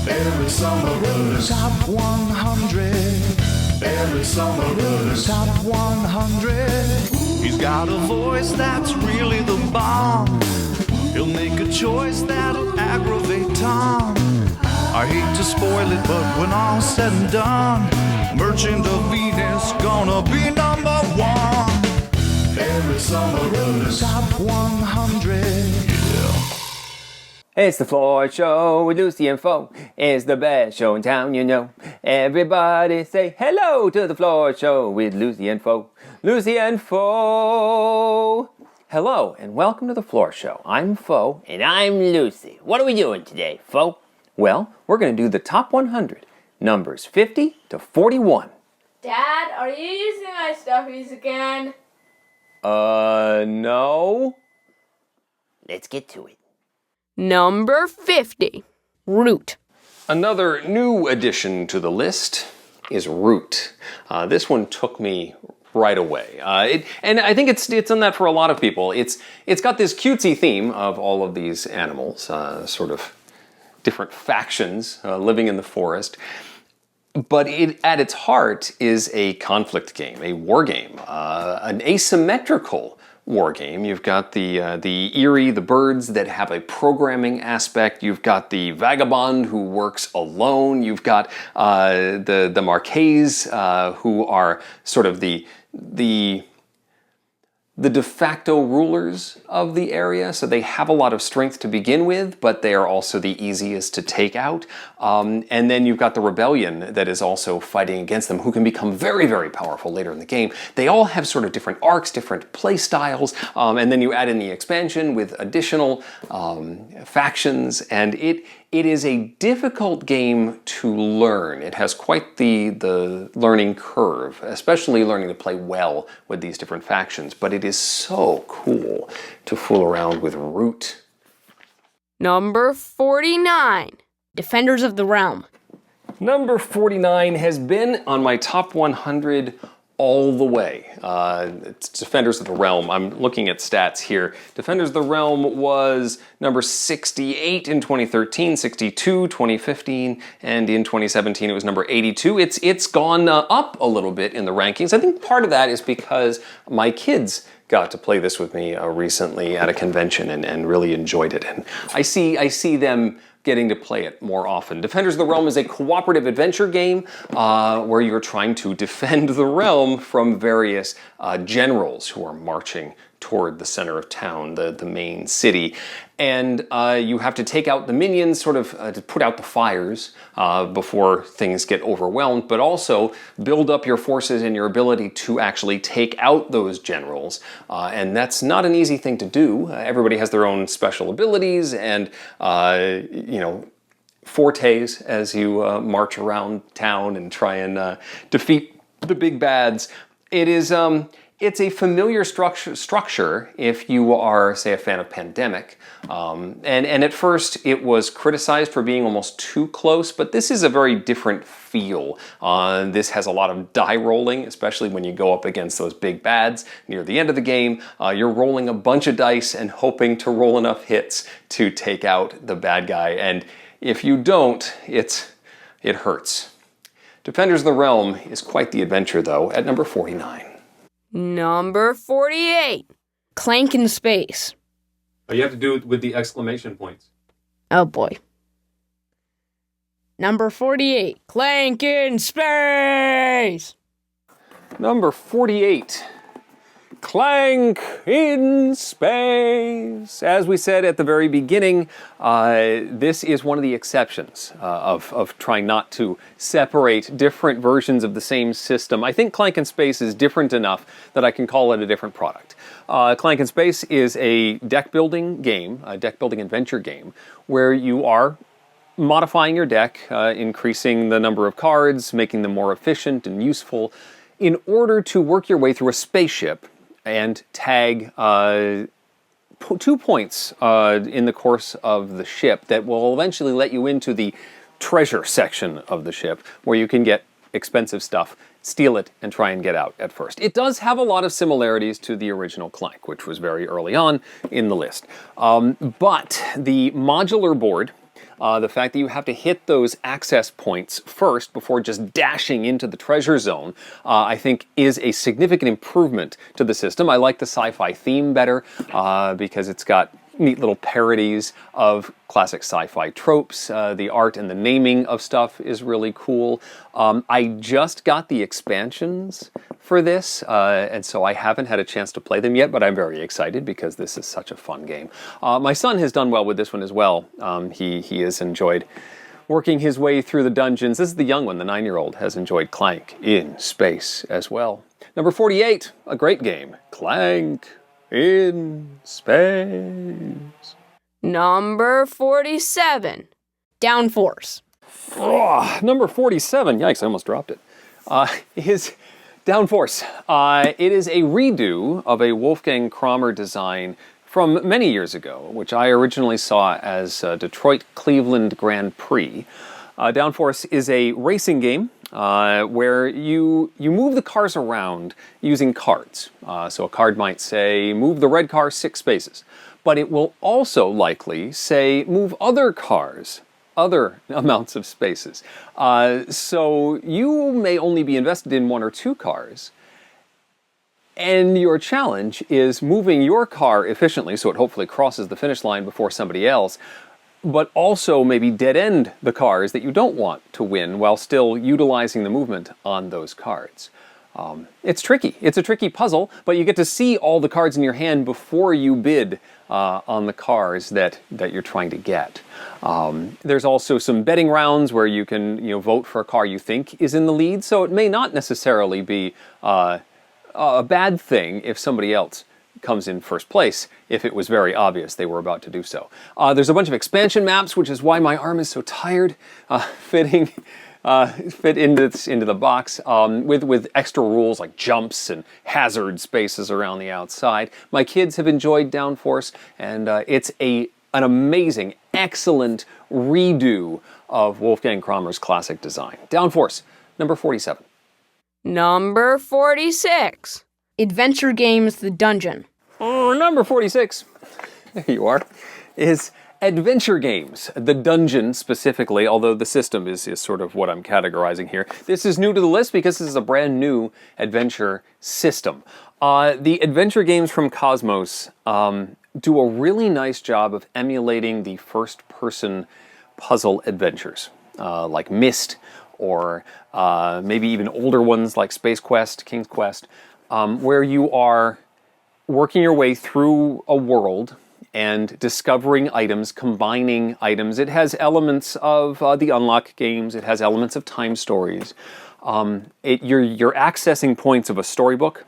Every summer runners. Top 100. Every summer runners. Top 100. He's got a voice that's really the bomb. He'll make a choice that'll aggravate Tom. I hate to spoil it, but when all's said and done, Merchant of Venus gonna be number one. Every summer runners. Top 100. It's the Floor Show with Lucy and Fo. It's the best show in town, you know. Everybody say hello to the Floor Show with Lucy and Fo. Lucy and Fo. Hello and welcome to the Floor Show. I'm Fo and I'm Lucy. What are we doing today, Fo? Well, we're going to do the top 100, numbers 50 to 41. Dad, are you using my stuffies again? No. Let's get to it. Number 50, Root. Another new addition to the list is Root. This one took me right away. And I think it's done that for a lot of people. It's got this cutesy theme of all of these animals, sort of different factions living in the forest. But it, at its heart, is a conflict game, a war game, an asymmetrical war game. You've got the Eerie, the birds that have a programming aspect. You've got the vagabond who works alone. You've got the Marquets who are sort of the de facto rulers of the area, so they have a lot of strength to begin with, but they are also the easiest to take out. And then you've got the rebellion that is also fighting against them, who can become very, very powerful later in the game. They all have sort of different arcs, different play styles, and then you add in the expansion with additional factions, and it is a difficult game to learn. It has quite the learning curve, especially learning to play well with these different factions, but it is so cool to fool around with Root. Number 49, Defenders of the Realm. Number 49 has been on my top 100 all the way. It's Defenders of the Realm. I'm looking at stats here. Defenders of the Realm was number 68 in 2013, 62, 2015, and in 2017 it was number 82. It's gone up a little bit in the rankings. I think part of that is because my kids got to play this with me recently at a convention and really enjoyed it. And I see them getting to play it more often. Defenders of the Realm is a cooperative adventure game where you're trying to defend the realm from various generals who are marching toward the center of town, the main city. And you have to take out the minions, sort of to put out the fires before things get overwhelmed, but also build up your forces and your ability to actually take out those generals. And that's not an easy thing to do. Everybody has their own special abilities and, fortes as you march around town and try and defeat the big bads. It's a familiar structure if you are, say, a fan of Pandemic. And at first it was criticized for being almost too close, but this is a very different feel. This has a lot of die rolling, especially when you go up against those big bads near the end of the game. You're rolling a bunch of dice and hoping to roll enough hits to take out the bad guy. And if you don't, it hurts. Defenders of the Realm is quite the adventure, though, at number 49. Number 48, Clank in Space. Oh, you have to do it with the exclamation points. Oh boy. Number 48, Clank in Space. Number 48, Clank in Space. As we said at the very beginning, this is one of the exceptions of trying not to separate different versions of the same system. I think Clank in Space is different enough that I can call it a different product. Clank in Space is a deck building game, a deck building adventure game, where you are modifying your deck, increasing the number of cards, making them more efficient and useful, in order to work your way through a spaceship and tag 2 points in the course of the ship that will eventually let you into the treasure section of the ship, where you can get expensive stuff, steal it, and try and get out at first. It does have a lot of similarities to the original Clank, which was very early on in the list. But the modular board The fact that you have to hit those access points first before just dashing into the treasure zone, I think is a significant improvement to the system. I like the sci-fi theme better because it's got neat little parodies of classic sci-fi tropes. The art and the naming of stuff is really cool. I just got the expansions for this, and so I haven't had a chance to play them yet, but I'm very excited because this is such a fun game. My son has done well with this one as well. He has enjoyed working his way through the dungeons. This is the young one, the 9-year-old, has enjoyed Clank in Space as well. Number 48, a great game, Clank in Space. Number 47, Downforce. Number 47, yikes, I almost dropped it, is Downforce. It is a redo of a Wolfgang Kramer design from many years ago, which I originally saw as Detroit-Cleveland Grand Prix. Downforce is a racing game where you move the cars around using cards. So a card might say, move the red car 6 spaces. But it will also likely say, move other cars other amounts of spaces. So you may only be invested in 1 or 2 cars. And your challenge is moving your car efficiently so it hopefully crosses the finish line before somebody else, but also maybe dead-end the cars that you don't want to win while still utilizing the movement on those cards. It's tricky. It's a tricky puzzle, but you get to see all the cards in your hand before you bid on the cars that you're trying to get. There's also some betting rounds where you can vote for a car you think is in the lead, so it may not necessarily be a bad thing if somebody else comes in first place if it was very obvious they were about to do so. There's a bunch of expansion maps, which is why my arm is so tired fit into the box with extra rules like jumps and hazard spaces around the outside. My kids have enjoyed Downforce, and it's an amazing, excellent redo of Wolfgang Kramer's classic design. Downforce, number 47. Number 46, Adventure Games The Dungeon. Number 46, there you are, is Adventure Games, The Dungeon specifically, although the system is sort of what I'm categorizing here. This is new to the list because this is a brand new adventure system. The adventure games from Cosmos do a really nice job of emulating the first-person puzzle adventures, like Myst, or maybe even older ones like Space Quest, King's Quest, where you are working your way through a world and discovering items, combining items. It has elements of the Unlock games. It has elements of Time Stories. You're accessing points of a storybook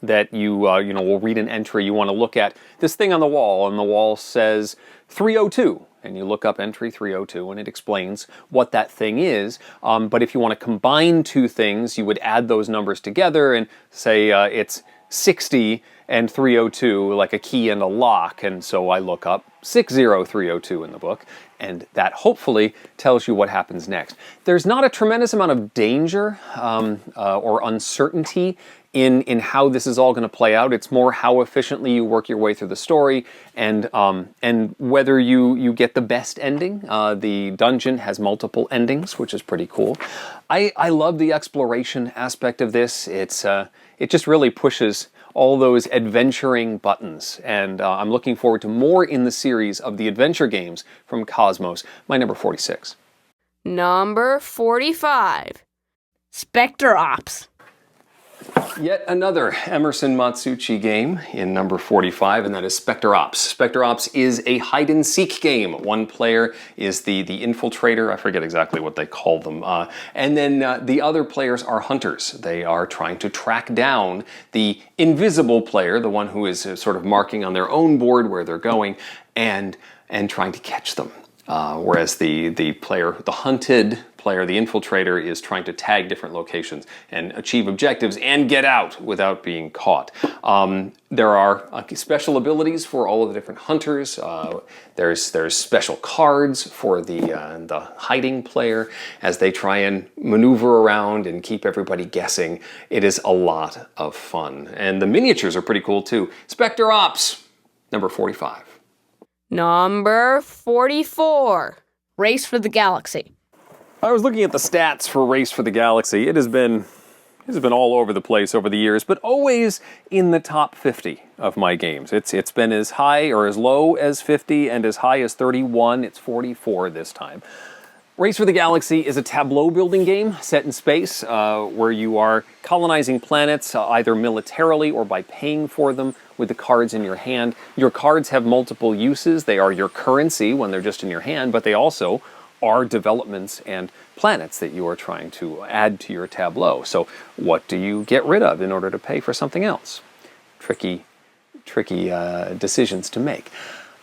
that you will read an entry. You want to look at this thing on the wall, and the wall says 302. And you look up entry 302, and it explains what that thing is. But if you want to combine 2 things, you would add those numbers together and say it's 60 and 302, like a key and a lock. And so I look up 60302 in the book, and that hopefully tells you what happens next. There's not a tremendous amount of danger or uncertainty in how this is all going to play out. It's more how efficiently you work your way through the story and whether you get the best ending. The dungeon has multiple endings, which is pretty cool. I love the exploration aspect of this. It just really pushes all those adventuring buttons, and I'm looking forward to more in the series of the adventure games from Cosmos. My number 46. Number 45, Spectre Ops. Yet another Emerson Matsuuchi game in number 45, and that is Spectre Ops. Spectre Ops is a hide-and-seek game. One player is the infiltrator, I forget exactly what they call them, and then the other players are hunters. They are trying to track down the invisible player, the one who is sort of marking on their own board where they're going, and trying to catch them. Whereas the hunted player, the infiltrator, is trying to tag different locations and achieve objectives and get out without being caught. There are special abilities for all of the different hunters. There's special cards for the hiding player as they try and maneuver around and keep everybody guessing. It is a lot of fun. And the miniatures are pretty cool too. Spectre Ops, number 45. Number 44. Race for the Galaxy. I was looking at the stats for Race for the Galaxy. It has been all over the place over the years, but always in the top 50 of my games. It's been as high or as low as 50 and as high as 31. It's 44 this time. Race for the Galaxy is a tableau building game set in space where you are colonizing planets either militarily or by paying for them with the cards in your hand. Your cards have multiple uses. They are your currency when they're just in your hand, but they also are developments and planets that you are trying to add to your tableau. So what do you get rid of in order to pay for something else? Tricky decisions to make.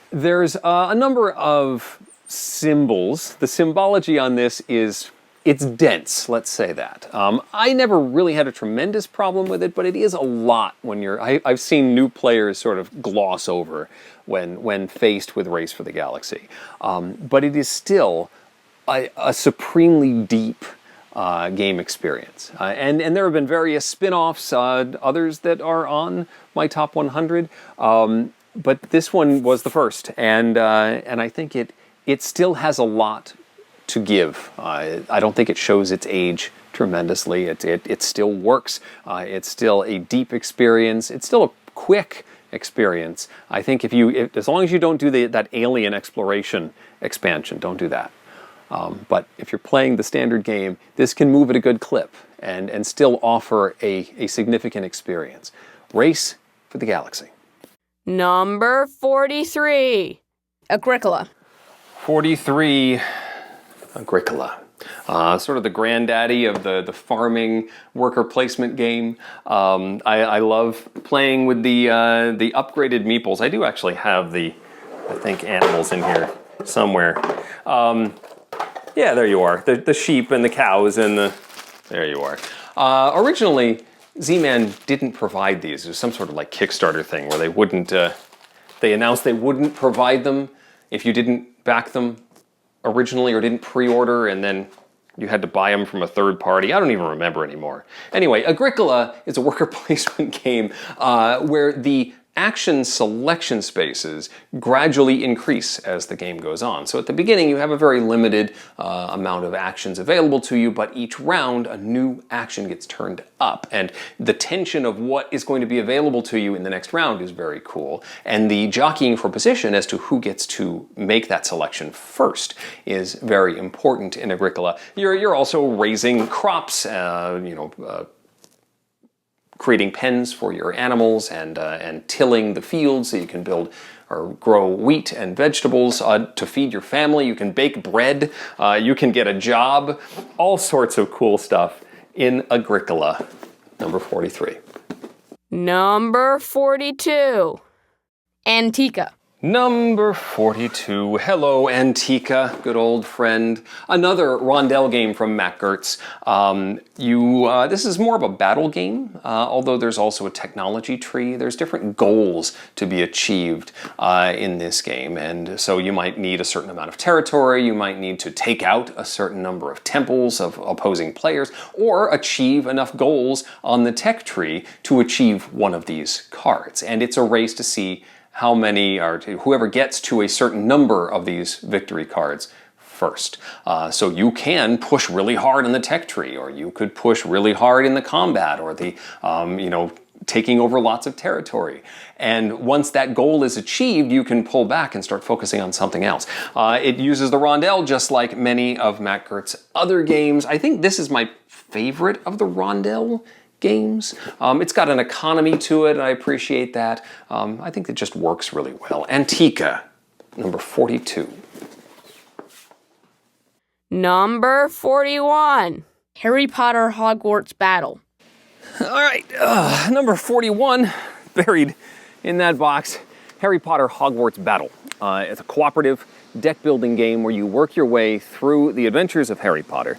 There's a number of symbols. The symbology on this it's dense, let's say that. I never really had a tremendous problem with it, but it is a lot when I've seen new players sort of gloss over when faced with Race for the Galaxy. But it is still a supremely deep game experience. And there have been various spin-offs, others that are on my top 100, but this one was the first, and I think it still has a lot to give. I don't think it shows its age tremendously. It still works. It's still a deep experience. It's still a quick experience. I think as long as you don't do that alien exploration expansion, don't do that. But if you're playing the standard game, this can move at a good clip and still offer a significant experience. Race for the Galaxy. Number 43. Agricola. 43, Agricola. Sort of the granddaddy of the farming worker placement game. I love playing with the upgraded meeples. I do actually have I think, animals in here somewhere. Yeah, there you are. The sheep and the cows and there you are. Originally, Z-Man didn't provide these. It was some sort of like Kickstarter thing where they announced they wouldn't provide them if you didn't back them originally or didn't pre-order, and then you had to buy them from a third party. I don't even remember anymore. Anyway, Agricola is a worker placement game where the action selection spaces gradually increase as the game goes on. So at the beginning, you have a very limited amount of actions available to you, but each round, a new action gets turned up. And the tension of what is going to be available to you in the next round is very cool. And the jockeying for position as to who gets to make that selection first is very important in Agricola. You're also raising crops, creating pens for your animals and tilling the fields so you can build or grow wheat and vegetables to feed your family. You can bake bread. You can get a job. All sorts of cool stuff in Agricola. Number 43. Number 42. Antica. Number 42. Hello, Antica, good old friend. Another Rondell game from Matt Gertz. This is more of a battle game, although there's also a technology tree. There's different goals to be achieved in this game, and so you might need a certain amount of territory, you might need to take out a certain number of temples of opposing players, or achieve enough goals on the tech tree to achieve one of these cards. And it's a race to see how many, or whoever gets to a certain number of these victory cards first. So you can push really hard in the tech tree, or you could push really hard in the combat, or the, taking over lots of territory. And once that goal is achieved, you can pull back and start focusing on something else. It uses the rondelle just like many of Matt Gertz's other games. I think this is my favorite of the rondelle games. It's got an economy to it, and I appreciate that. I think it just works really well. Antica, number 42. Number 41. Harry Potter Hogwarts Battle. All right, number 41, buried in that box, Harry Potter Hogwarts Battle. It's a cooperative deck-building game where you work your way through the adventures of Harry Potter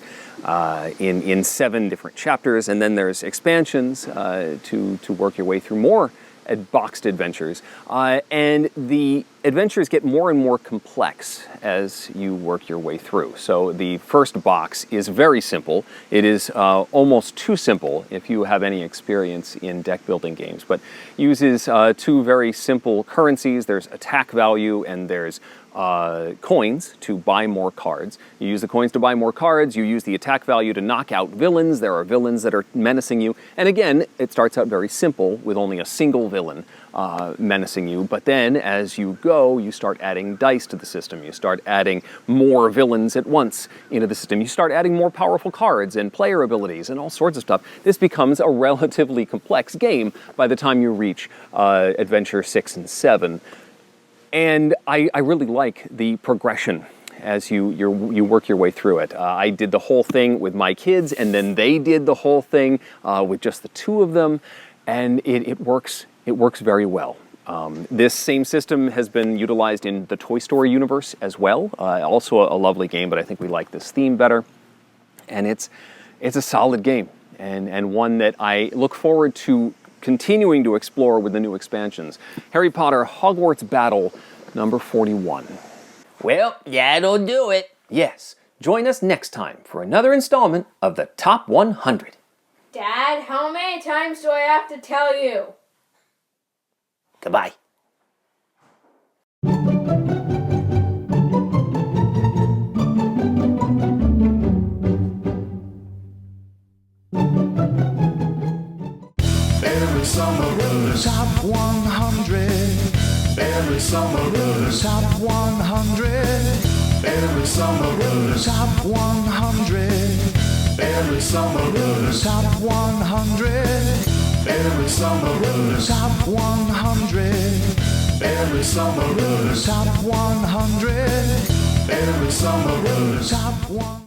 in 7 different chapters, and then there's expansions to work your way through more boxed adventures. And the adventures get more and more complex as you work your way through. So the first box is very simple. It is almost too simple if you have any experience in deck building games, but uses two very simple currencies. There's attack value and there's coins to buy more cards. You use the coins to buy more cards, you use the attack value to knock out villains. There are villains that are menacing you. And again, it starts out very simple with only a single villain menacing you, but then as you go, you start adding dice to the system. You start adding more villains at once into the system. You start adding more powerful cards and player abilities and all sorts of stuff. This becomes a relatively complex game by the time you reach Adventure 6 and 7. And I really like the progression as you work your way through it. I did the whole thing with my kids, and then they did the whole thing with just the two of them, and it works very well. This same system has been utilized in the Toy Story universe as well. Also a lovely game, but I think we like this theme better. And it's a solid game, and one that I look forward to continuing to explore with the new expansions. Harry Potter Hogwarts Battle number 41. Well, that'll do it. Yes, join us next time for another installment of the Top 100. Dad, how many times do I have to tell you? Goodbye. Every summer runners. Top 100. Every summer runners. Top 100. Every summer runners. Top 100. Every summer runners. Top 100. Every summer runners. Top 100. Every summer runners. Top 100. Every summer runners. Top 100.